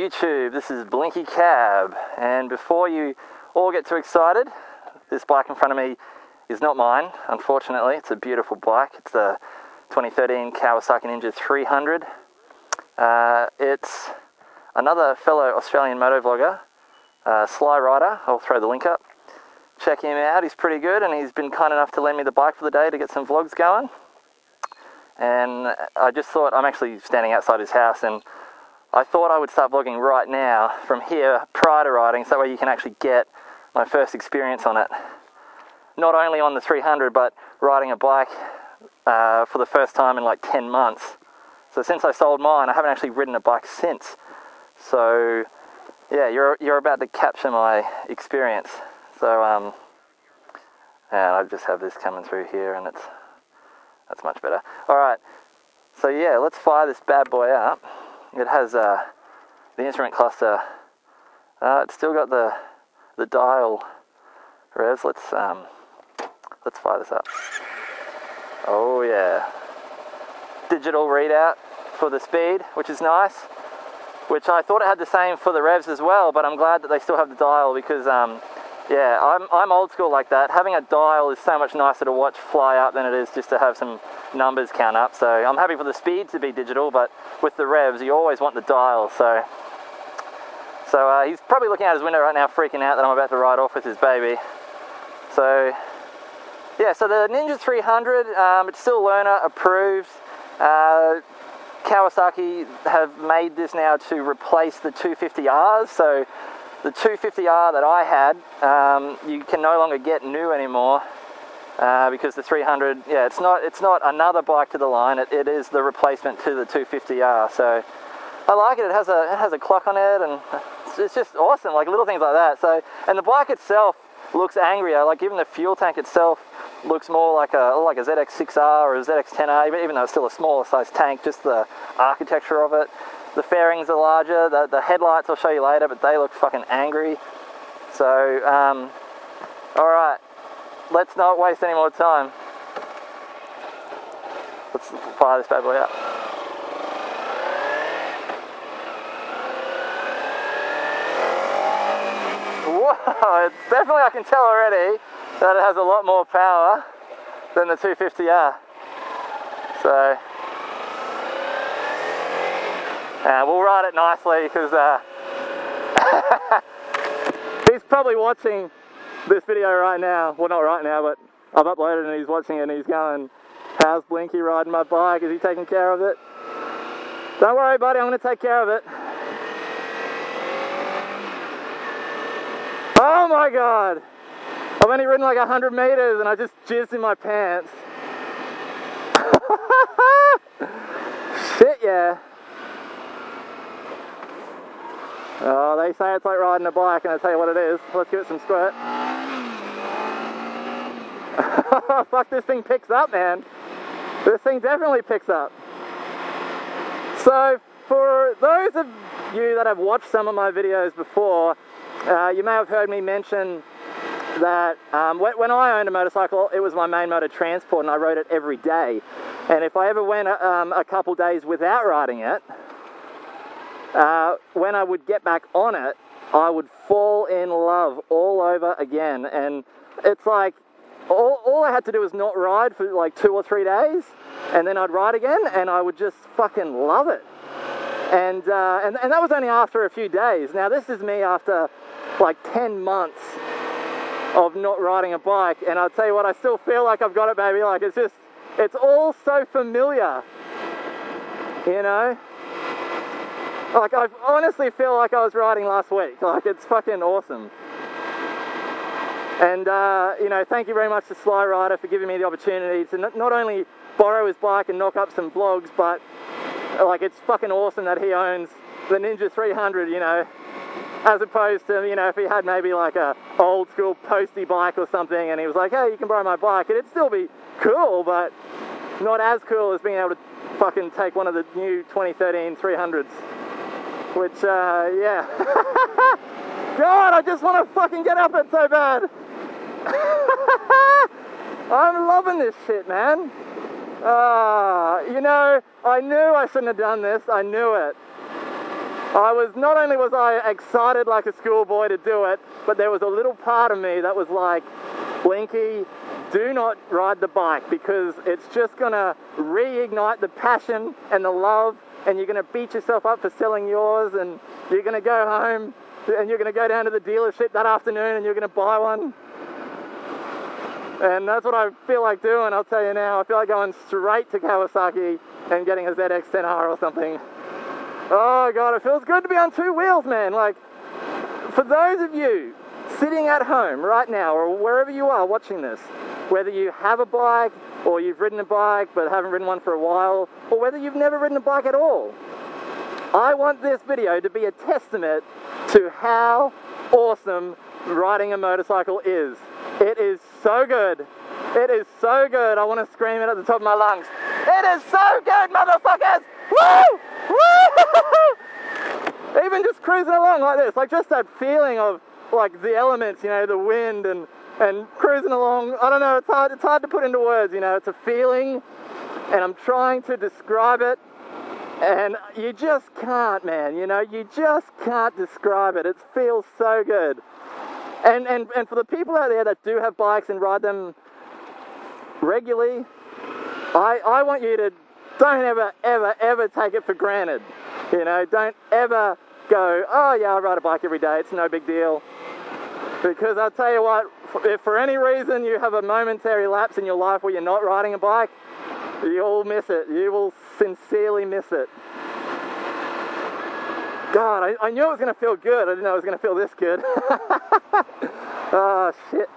YouTube, this is blinkycab, and before you all get too excited, this bike in front of me is not mine, unfortunately. It's a beautiful bike. It's the 2013 Kawasaki Ninja 300. It's another fellow Australian motovlogger, Sly Rider. I'll throw the link up. Check him out, he's pretty good, and he's been kind enough to lend me the bike for the day to get some vlogs going. And I just thought, I'm actually standing outside his house, and I thought I would start vlogging right now from here prior to riding, so that way you can actually get my first experience on it. Not only on the 300, but riding a bike for the first time in like 10 months. So since I sold mine, I haven't actually ridden a bike since. So yeah, you're about to capture my experience. So and I just have this coming through here, and that's much better. All right, so yeah, let's fire this bad boy up. It has the instrument cluster. It's still got the dial revs. Let's fire this up. Oh yeah, digital readout for the speed, which is nice. Which I thought it had the same for the revs as well, but I'm glad that they still have the dial because yeah, I'm old school like that. Having a dial is so much nicer to watch fly up than it is just to have some numbers count up. So I'm happy for the speed to be digital, but with the revs, you always want the dial. So he's probably looking out his window right now, freaking out that I'm about to ride off with his baby. So yeah, so the Ninja 300, it's still learner approved. Kawasaki have made this now to replace the 250Rs. So the 250R that I had, you can no longer get new anymore because the 300, yeah, it's not another bike to the line. It is the replacement to the 250R. So I like it. It has a clock on it, and it's just awesome. Like little things like that. So, and the bike itself looks angrier. Like even the fuel tank itself looks more like a ZX6R or a ZX10R, even though it's still a smaller size tank. Just the architecture of it. The fairings are larger, the headlights I'll show you later, but they look fucking angry. So, alright, let's not waste any more time. Let's fire this bad boy up. Whoa, it's definitely, I can tell already, that it has a lot more power than the 250R. So we'll ride it nicely because he's probably watching this video right now. Well, not right now, but I've uploaded and he's watching it and he's going, how's Blinky riding my bike? Is he taking care of it? Don't worry, buddy, I'm going to take care of it. Oh my God! I've only ridden like 100 meters and I just jizzed in my pants. Shit, yeah. Oh, they say it's like riding a bike, and I'll tell you what it is. Let's give it some squirt. Fuck, this thing picks up, man. This thing definitely picks up. So, for those of you that have watched some of my videos before, you may have heard me mention that when I owned a motorcycle, it was my main mode of transport, and I rode it every day. And if I ever went a couple days without riding it, when I would get back on it, I would fall in love all over again. And it's like, all I had to do was not ride for like 2 or 3 days, and then I'd ride again, and I would just fucking love it. And that was only after a few days. Now this is me after like 10 months of not riding a bike, and I'll tell you what, I still feel like I've got it, baby. Like it's all so familiar, you know? Like, I honestly feel like I was riding last week. Like, it's fucking awesome. And, you know, thank you very much to Sly Rider for giving me the opportunity to not only borrow his bike and knock up some vlogs, but, like, it's fucking awesome that he owns the Ninja 300, you know, as opposed to, you know, if he had maybe like a old school posty bike or something and he was like, hey, you can borrow my bike, it'd still be cool, but not as cool as being able to fucking take one of the new 2013 300s. Which, yeah. God, I just want to fucking get up it so bad. I'm loving this shit, man. You know, I knew I shouldn't have done this. I knew it. not only was I excited like a schoolboy to do it, but there was a little part of me that was like, Blinky, do not ride the bike, because it's just gonna reignite the passion and the love, and you're gonna beat yourself up for selling yours, and you're gonna go home and you're gonna go down to the dealership that afternoon and you're gonna buy one. And that's what I feel like doing, I'll tell you now. I feel like going straight to Kawasaki and getting a ZX-10R or something. Oh God, it feels good to be on two wheels, man. Like, for those of you sitting at home right now, or wherever you are watching this, whether you have a bike, or you've ridden a bike but haven't ridden one for a while, or whether you've never ridden a bike at all, I want this video to be a testament to how awesome riding a motorcycle is. It is so good. It is so good. I want to scream it at the top of my lungs. It is so good, motherfuckers! Woo! Woo! Even just cruising along like this, like just that feeling of like the elements, you know, the wind and cruising along. I don't know, it's hard to put into words, you know. It's a feeling, and I'm trying to describe it, and you just can't, man, you know, you just can't describe it. It feels so good. And for the people out there that do have bikes and ride them regularly, I want you to don't ever take it for granted. You know, don't ever go, oh yeah, I ride a bike every day, it's no big deal. Because I'll tell you what, if for any reason you have a momentary lapse in your life where you're not riding a bike, you'll miss it. You will sincerely miss it. God, I knew it was going to feel good. I didn't know it was going to feel this good. Oh, shit.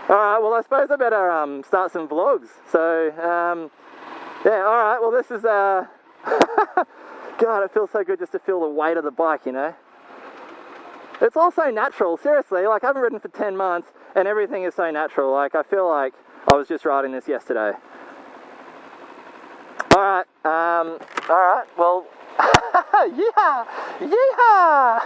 Alright, well I suppose I better start some vlogs. So, yeah, alright, well this is, God, it feels so good just to feel the weight of the bike, you know. It's all so natural, seriously. Like, I haven't ridden for 10 months and everything is so natural. Like, I feel like I was just riding this yesterday. Alright, well, yeah, yeehaw!